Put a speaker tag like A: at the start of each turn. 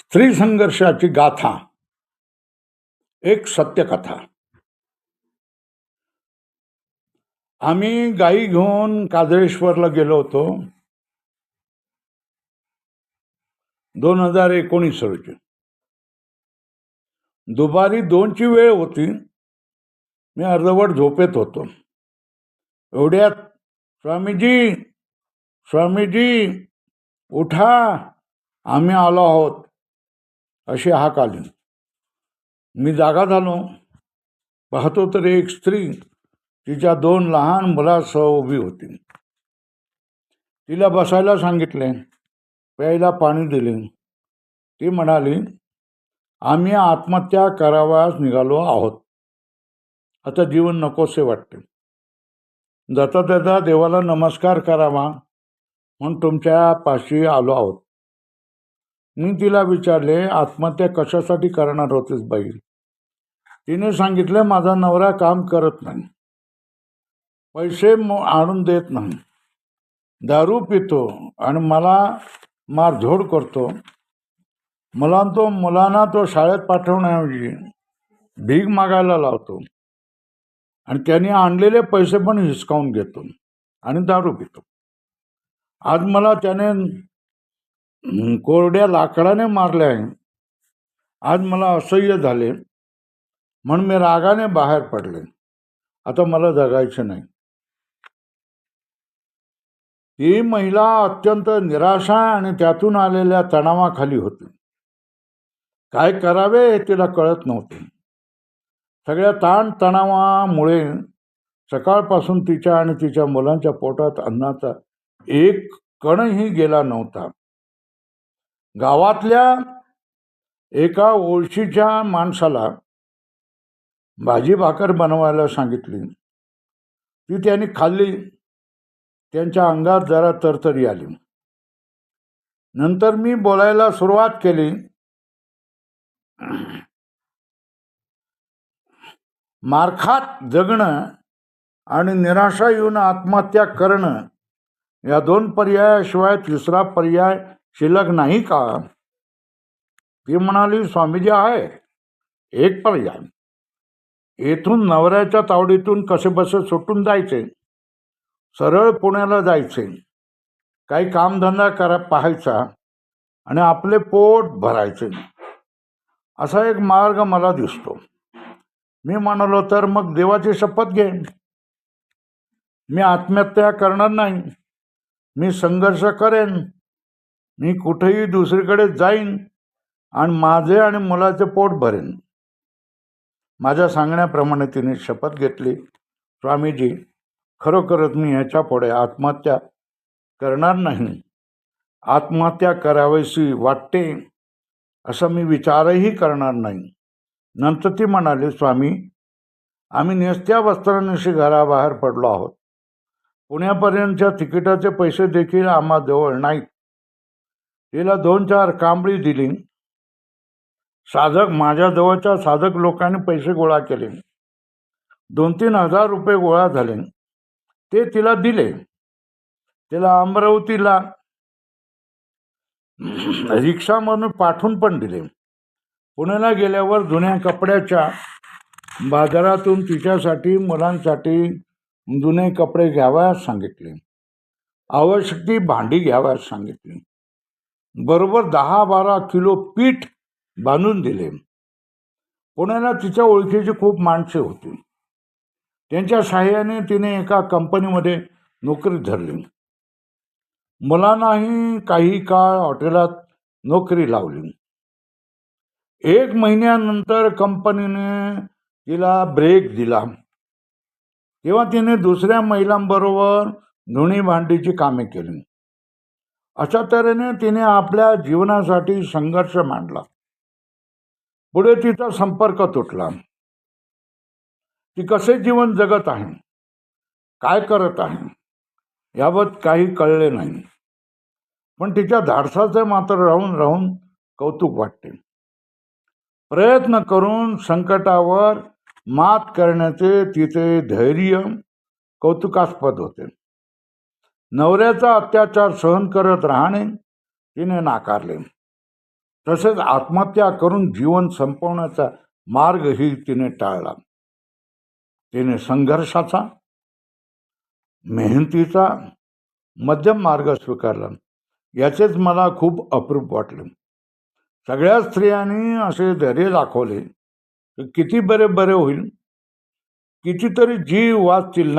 A: स्त्री संघर्षाची गाथा, एक सत्यकथा. आम्ही गाई घेऊन काजळेश्वरला गेलो होतो 2019 रोजी. दुपारी 2ची वेळ होती. मी अर्धवट झोपेत होतो. एवढ्यात स्वामीजी स्वामीजी उठा, आम्ही आलो आहोत अशी हाक आली. मी जागा झालो. पाहतो तर एक स्त्री तिच्या 2 लहान मुलासह उभी होती. तिला बसायला सांगितले, प्यायला पाणी दिले. ती म्हणाली, आम्ही आत्महत्या करावयास निघालो आहोत. आता जीवन नकोसे वाटते. जाता जाता देवाला नमस्कार करावा म्हणून तुमच्या पाशी आलो आहोत. मी तिला विचारले, आत्महत्या कशासाठी करणार होतीस बाई? तिने सांगितले, माझा नवरा काम करत नाही, पैसे आणून देत नाही, दारू पितो आणि मला मारझोड करतो. मुलांना तो शाळेत पाठवण्याऐवजी भीक मागायला लावतो आणि त्यांनी आणलेले पैसे पण हिसकावून घेतो आणि दारू पितो. आज मला त्याने कोरड्या लाकडाने मारले आहे. आज मला असह्य झाले म्हणून मी रागाने बाहेर पडले. आता मला जगायचे नाही. ही महिला अत्यंत निराशा आणि त्यातून आलेल्या तणावाखाली होती. काय करावे हे तिला कळत नव्हते. सगळ्या ताणतणावामुळे सकाळपासून तिच्या आणि तिच्या मुलांच्या पोटात अन्नाचा एक कणही गेला नव्हता. गावातल्या एका ओळखीच्या माणसाला भाजी भाकर बनवायला सांगितली. ती त्यांनी खाल्ली. त्यांच्या अंगात जरा तरतरी आली. नंतर मी बोलायला सुरुवात केली. मारखात जगणं आणि निराशा येऊन आत्महत्या करणं या 2 पर्यायाशिवाय तिसरा पर्याय शिल्लक नाही का? ती म्हणाली, स्वामीजी आहे एक पर्याय. येथून नवऱ्याच्या तावडीतून कसेबसे सुटून जायचे, सरळ पुण्याला जायचे, काही कामधंदा पाहायचा आणि आपले पोट भरायचे. असा एक मार्ग मला दिसतो. मी म्हणालो, तर मग देवाची शपथ घे, मी आत्महत्या करणार नाही. मी संघर्ष करेन. मी कुठेही दुसरीकडे जाईन आणि माझे आणि मुलाचे पोट भरेन. माझ्या सांगण्याप्रमाणे तिने शपथ घेतली. स्वामीजी, खरोखरच मी ह्याच्या पुढे आत्महत्या करणार नाही. आत्महत्या करावीशी वाटते असं मी विचारही करणार नाही. नंतर ती म्हणाली, स्वामी, आम्ही नेसत्या वस्त्रांनिशी घराबाहेर पडलो आहोत. पुण्यापर्यंतच्या तिकिटाचे पैसे देखील आम्हाजवळ नाहीत. तिला 2-4 कांबळी दिली. माझ्या जवळच्या साधक लोकांनी पैसे गोळा केले. 2-3 हजार रुपये गोळा झाले. ते तिला दिले. तिला अमरावतीला रिक्षामधून पाठवून पण दिले. पुण्याला गेल्यावर जुन्या कपड्याच्या बाजारातून तिच्यासाठी मुलांसाठी जुने कपडे घ्यावयास सांगितले. आवश्यक ती भांडी घ्यावयास सांगितली. बरोबर 10-12 किलो पीठ बांधून दिले. पुण्याला तिच्या ओळखीची खूप माणसे होती. त्यांच्या साहाय्याने तिने एका कंपनीमध्ये नोकरी धरली. मुलांनाही काही काळ हॉटेलात नोकरी लावली. 1 महिन्यानंतर कंपनीने तिला ब्रेक दिला. तेव्हा तिने दुसऱ्या महिलांबरोबर धुणी भांडीची कामे केली. अशा तऱ्हेने तिने आपल्या जीवनासाठी संघर्ष मांडला. पुढे तिचा संपर्क तुटला. ती कसे जीवन जगत आहे, काय करत आहे याबाबत काही कळले नाही. पण तिच्या धाडसाचे मात्र राहून राहून कौतुक वाटते. प्रयत्न करून संकटावर मात करण्याचे तिचे धैर्य कौतुकास्पद होते. नवऱ्याचा अत्याचार सहन करत राहणे तिने नाकारले. तसेच आत्महत्या करून जीवन संपवण्याचा मार्गही तिने टाळला. तिने संघर्षाचा, मेहनतीचा मध्यम मार्ग स्वीकारला. याचेच मला खूप अप्रूप वाटले. सगळ्या स्त्रियांनी असे धैर्य दाखवले, किती बरे होईल, कितीतरी जीव वाचतील.